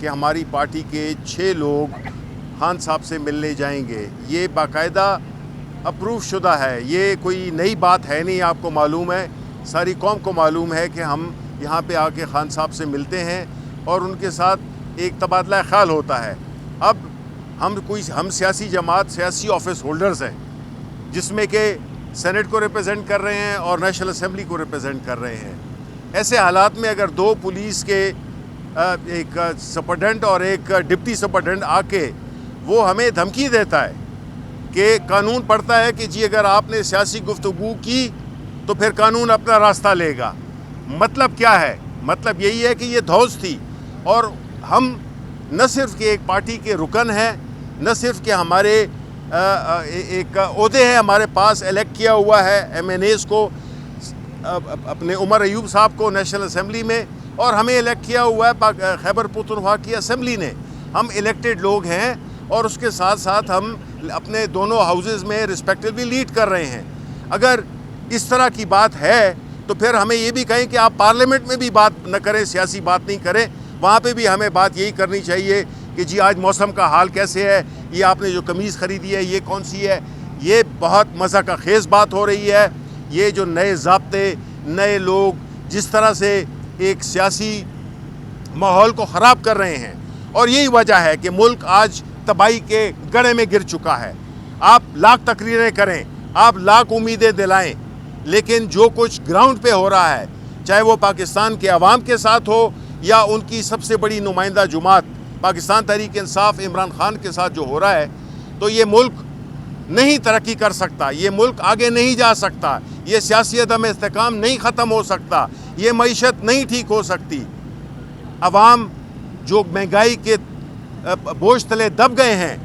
کہ ہماری پارٹی کے 6 لوگ خان صاحب سے ملنے جائیں گے. یہ باقاعدہ اپروو شدہ ہے, یہ کوئی نئی بات ہے نہیں. آپ کو معلوم ہے, ساری قوم کو معلوم ہے کہ ہم یہاں پہ آ کے خان صاحب سے ملتے ہیں اور ان کے ساتھ ایک تبادلہ خیال ہوتا ہے. اب ہم سیاسی جماعت, سیاسی آفس ہولڈرز ہیں, جس میں کہ سینٹ کو ریپرزینٹ کر رہے ہیں اور نیشنل اسمبلی کو ریپرزینٹ کر رہے ہیں. ایسے حالات میں اگر 2 پولیس کے ایک سپرڈنٹ اور ایک ڈپٹی سپرڈنٹ آ کے وہ ہمیں دھمکی دیتا ہے کہ قانون پڑھتا ہے کہ جی اگر آپ نے سیاسی گفتگو کی تو پھر قانون اپنا راستہ لے گا. مطلب کیا ہے؟ مطلب یہی ہے کہ یہ دھوس تھی, اور ہم نہ صرف کہ ایک پارٹی کے رکن ہیں, نہ صرف کہ ہمارے ایک عہدے ہیں ہمارے پاس, الیکٹ کیا ہوا ہے ایم این ایز کو, اپنے عمر ایوب صاحب کو نیشنل اسمبلی میں, اور ہمیں الیکٹ کیا ہوا ہے خیبر پختونخوا کی اسمبلی نے. ہم الیکٹڈ لوگ ہیں اور اس کے ساتھ ساتھ ہم اپنے دونوں ہاؤسز میں رسپیکٹیولی لیڈ کر رہے ہیں. اگر اس طرح کی بات ہے تو پھر ہمیں یہ بھی کہیں کہ آپ پارلیمنٹ میں بھی بات نہ کریں, سیاسی بات نہیں کریں, وہاں پہ بھی ہمیں بات یہی کرنی چاہیے کہ جی آج موسم کا حال کیسے ہے, یہ آپ نے جو قمیض خریدی ہے یہ کون سی ہے. یہ بہت مزہ کا خیز بات ہو رہی ہے. یہ جو نئے ضابطے, نئے لوگ جس طرح سے ایک سیاسی ماحول کو خراب کر رہے ہیں, اور یہی وجہ ہے کہ ملک آج تباہی کے گڑھے میں گر چکا ہے. آپ لاکھ تقریریں کریں, آپ لاکھ امیدیں دلائیں, لیکن جو کچھ گراؤنڈ پہ ہو رہا ہے, چاہے وہ پاکستان کے عوام کے ساتھ ہو یا ان کی سب سے بڑی نمائندہ جماعت پاکستان تحریک انصاف عمران خان کے ساتھ جو ہو رہا ہے, تو یہ ملک نہیں ترقی کر سکتا, یہ ملک آگے نہیں جا سکتا, یہ سیاسی عدم استحکام نہیں ختم ہو سکتا, یہ معیشت نہیں ٹھیک ہو سکتی. عوام جو مہنگائی کے بوجھ تلے دب گئے ہیں,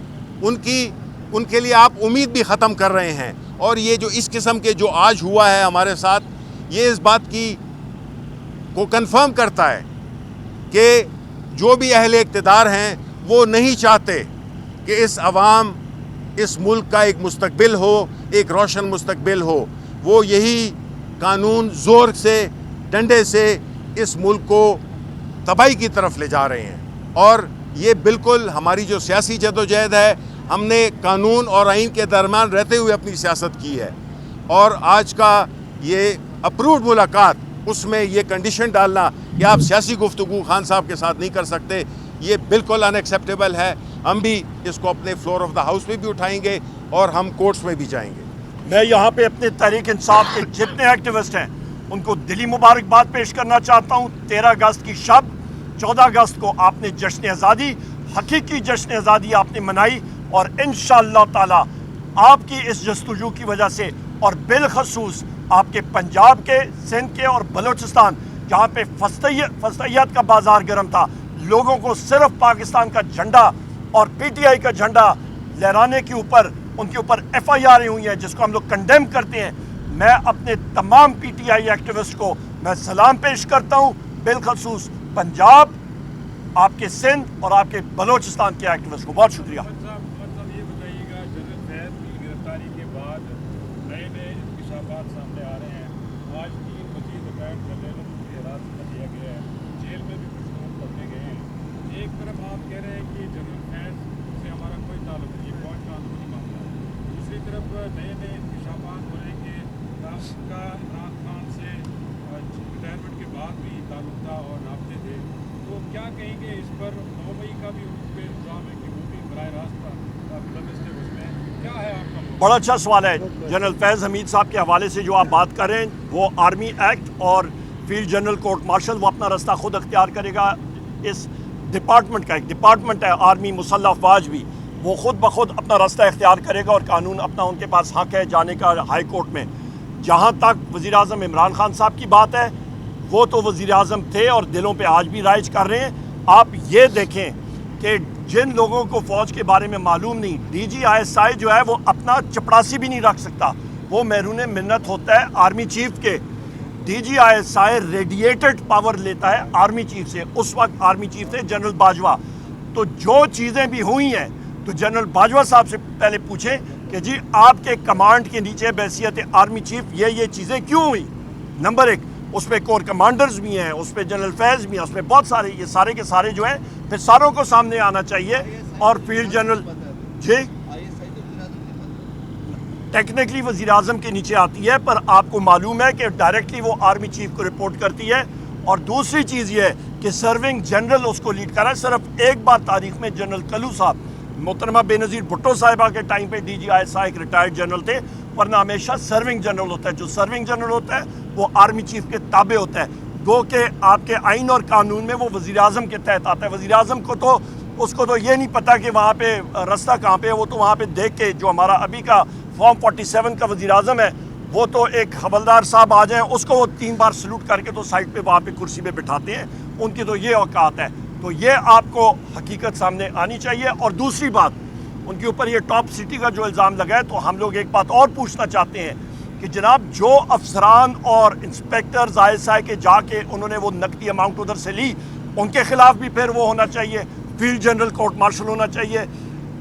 ان کے لیے آپ امید بھی ختم کر رہے ہیں. اور یہ جو اس قسم کے جو آج ہوا ہے ہمارے ساتھ, یہ اس بات کو کنفرم کرتا ہے کہ جو بھی اہل اقتدار ہیں وہ نہیں چاہتے کہ اس ملک کا ایک مستقبل ہو, ایک روشن مستقبل ہو. وہ یہی قانون زور سے, ڈنڈے سے اس ملک کو تباہی کی طرف لے جا رہے ہیں. اور یہ بالکل ہماری جو سیاسی جدوجہد ہے, ہم نے قانون اور آئین کے درمیان رہتے ہوئے اپنی سیاست کی ہے, اور آج کا یہ اپرووڈ ملاقات, اس میں یہ کنڈیشن ڈالنا کہ آپ سیاسی گفتگو خان صاحب کے ساتھ نہیں کر سکتے, یہ بالکل ان ایکسیپٹیبل ہے. ہم بھی اس کو اپنے فلور آف دا ہاؤس میں بھی اٹھائیں گے اور ہم کورٹس میں بھی جائیں گے. میں یہاں پہ اپنے تحریک انصاف کے جتنے ایکٹیوسٹ ہیں ان کو دلی مبارکباد پیش کرنا چاہتا ہوں. 13 اگست کی شب, 14 اگست کو آپ نے جشن آزادی, حقیقی جشن آزادی آپ نے منائی, اور انشاءاللہ تعالی آپ کی اس جستجو کی وجہ سے, اور بالخصوص آپ کے پنجاب کے, سندھ کے اور بلوچستان, جہاں پہ فسطیت کا بازار گرم تھا, لوگوں کو صرف پاکستان کا جھنڈا اور پی ٹی آئی کا جھنڈا لہرانے کے اوپر ان کے اوپر ایف آئی آر ہوئی ہیں, جس کو ہم لوگ کنڈیم کرتے ہیں. میں اپنے تمام پی ٹی آئی ایکٹیوسٹ کو میں سلام پیش کرتا ہوں, بالخصوص پنجاب, آپ کے سندھ اور آپ کے بلوچستان کے ایکٹیوسٹ کو. بہت شکریہ. یہ بتائیے گا, جنرل فیض کی گرفتاری کے بعد نئے انکشافات سامنے آ رہے ہیں. آج 3 مزید ریٹائرڈ جنرلوں کی حراست میں لیا گیا ہے, جیل میں بھی کچھ لوگ پکڑے گئے ہیں. ایک طرف آپ کہہ رہے ہیں کہ جنرل فیض سے ہمارا کوئی تعلق نہیں, یہ فوج قانونی معاملہ ہے. دوسری طرف نئے انکشافات ہو رہے ہیں کہ آپ کا عمران خان سے ریٹائرمنٹ کے بعد بھی تعلق تھا اور رابطے تھے. تو کیا کہیں گے اس پر؟ 9 مئی کا بھی ان پہ الزام ہے کہ وہ بھی براہ راست ملوث تھے اس میں. کیا ہے آپ کا؟ بڑا اچھا سوال ہے. جنرل فیض حمید صاحب کے حوالے سے جو آپ بات کر رہے ہیں, وہ آرمی ایکٹ اور فیلڈ جنرل کورٹ مارشل, وہ اپنا رستہ خود اختیار کرے گا. اس ڈپارٹمنٹ کا ایک ڈپارٹمنٹ ہے آرمی مسلح افواج بھی, وہ خود بخود اپنا راستہ اختیار کرے گا, اور قانون اپنا ان کے پاس حق ہے جانے کا ہائی کورٹ میں. جہاں تک وزیر اعظم عمران خان صاحب کی بات ہے, وہ تو وزیر اعظم تھے اور دلوں پہ آج بھی رائج کر رہے ہیں. آپ یہ دیکھیں کہ جن لوگوں کو فوج کے بارے میں معلوم نہیں, ڈی جی آئی ایس آئی جو ہے وہ اپنا چپڑاسی بھی نہیں رکھ سکتا, وہ محرون منت ہوتا ہے آرمی چیف کے. D G I S I ریڈیٹڈ پاور لیتا ہے آرمی چیف سے. اس وقت آرمی چیف تھے جنرل باجوہ. تو جو چیزیں بھی ہوئی ہیں تو جنرل باجوہ صاحب سے پہلے پوچھیں کہ جی آپ کے کمانڈ کے نیچے بحیثیت آرمی چیف یہ چیزیں کیوں ہوئی. نمبر 1. اس پہ کور کمانڈرز بھی ہیں, اس پہ جنرل فیض بھی ہیں, اس پہ بہت سارے, یہ سارے کے سارے جو ہیں پھر ساروں کو سامنے آنا چاہیے. اور فیلڈ جنرل جی ٹیکنیکلی وزیر اعظم کے نیچے آتی ہے, پر آپ کو معلوم ہے کہ ڈائریکٹلی وہ آرمی چیف کو رپورٹ کرتی ہے. اور دوسری چیز یہ ہے کہ سرونگ جنرل اس کو لیڈ کر رہا ہے. صرف ایک بار تاریخ میں جنرل کلو صاحب, محترمہ بے نظیر بھٹو صاحبہ کے ٹائم پہ ڈی جی آئی ایس آئی ایک ریٹائرڈ جنرل تھے, ورنہ ہمیشہ سرونگ جنرل ہوتا ہے. جو سرونگ جنرل ہوتا ہے وہ آرمی چیف کے تابع ہوتا ہے, گو کہ آپ کے آئین اور قانون میں وہ وزیر اعظم کے تحت آتا ہے. وزیر اعظم کو تو اس کو تو یہ نہیں پتا کہ وہاں پہ رستہ کہاں پہ ہے, وہ تو وہاں پہ دیکھ کے, جو ہمارا ابھی کا فارم 47 کا وزیر اعظم ہے, وہ تو ایک حوالدار صاحب آ جائیں اس کو وہ 3 بار سلوٹ کر کے تو سائٹ پہ وہاں پہ کرسی پہ بٹھاتے ہیں. ان کی تو یہ اوقات ہے. تو یہ آپ کو حقیقت سامنے آنی چاہیے. اور دوسری بات, ان کے اوپر یہ ٹاپ سٹی کا جو الزام لگا ہے, تو ہم لوگ ایک بات اور پوچھنا چاہتے ہیں کہ جناب جو افسران اور انسپیکٹرز آئی ایس آئی کے جا کے انہوں نے وہ نقدی اماؤنٹ ادھر سے لی, ان کے خلاف بھی پھر وہ ہونا چاہیے, فیلڈ جنرل کورٹ مارشل ہونا چاہیے.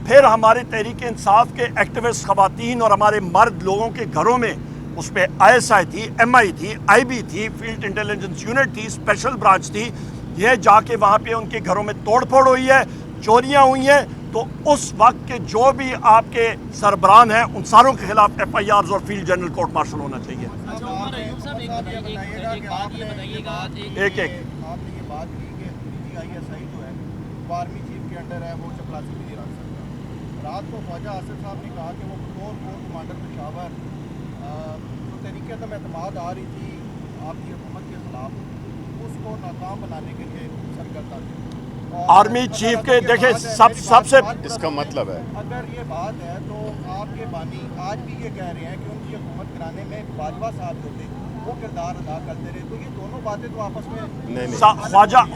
پھر ہمارے تحریک انصاف کے ایکٹیوسٹ خواتین اور ہمارے مرد لوگوں کے گھروں میں اس پہ آئی ایس آئی تھی, ایم آئی تھی, آئی بی تھی, فیلڈ انٹیلیجنس یونٹ تھی, اسپیشل برانچ تھی, یہ جا کے وہاں پہ ان کے گھروں میں توڑ پھوڑ ہوئی ہے, چوریاں ہوئی ہیں. تو اس وقت کے جو بھی آپ کے سربراہان ہیں ان ساروں کے خلاف ایف آئی آرز اور فیلڈ جنرل کورٹ مارشل ہونا چاہیے. ایک ایک آپ نے یہ بات کی کہ ڈی جی آئی ایس آئی جو ہے وہ آرمی چیف کے انڈر ہے, وہ چپراسی بھی نہیں رکھ سکتا. رات کو خواجہ آصف صاحب نے کہا کہ وہ بطور کور کمانڈر پشاور جو تحریک عدم اعتماد آ رہی تھی آپ کی حکومت کے خلاف, اس کو ناکام بنانے کے لیے سرگردہ تھے. آرمی چیف کے دیکھیں سب سے اس کا مطلب ہے, اگر یہ بات ہے تو آپ کے بانی آج بھی یہ کہہ رہے ہیں کہ ان کی حکومت کرانے میں باجوہ صاحب جو تھے وہ کردار ادا کرتے رہے, تو یہ دونوں باتیں تو آپس میں نہیں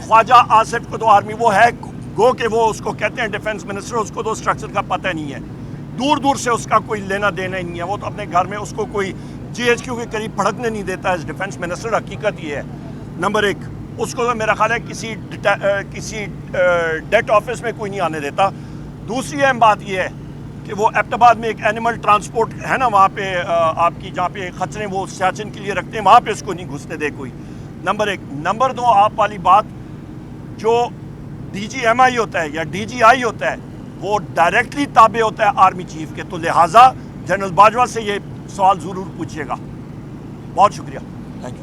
خواجہ آصف کو تو آرمی وہ ہے, گو کہ وہ اس کو کہتے ہیں ڈیفنس منسٹر, اس کو تو اسٹرکچر کا پتہ نہیں ہے, دور دور سے اس کا کوئی لینا دینا ہی نہیں ہے. وہ تو اپنے گھر میں اس کو کوئی جی ایچ کیو کے قریب پھڑکنے نہیں دیتا ہے ڈیفنس منسٹر. حقیقت یہ ہے. نمبر ایک, اس کو تو میرا خیال ہے کسی ڈیٹ آفس میں کوئی نہیں آنے دیتا. دوسری اہم بات یہ ہے کہ وہ ایبٹ آباد میں ایک اینیمل ٹرانسپورٹ ہے نا, وہاں پہ آپ کی جہاں پہ خچریں وہ سیاچن کے لیے رکھتے ہیں, وہاں پہ اس کو نہیں گھسنے دے کوئی. نمبر ایک. نمبر دو, آپ والی بات, جو ڈی جی ایم آئی ہوتا ہے یا ڈی جی آئی ہوتا ہے وہ ڈائریکٹلی تابع ہوتا ہے آرمی چیف کے, تو لہٰذا جنرل باجوہ سے یہ سوال ضرور پوچھیے گا. بہت شکریہ. Thank you.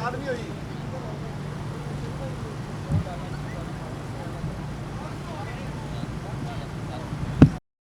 آدمی ہوئی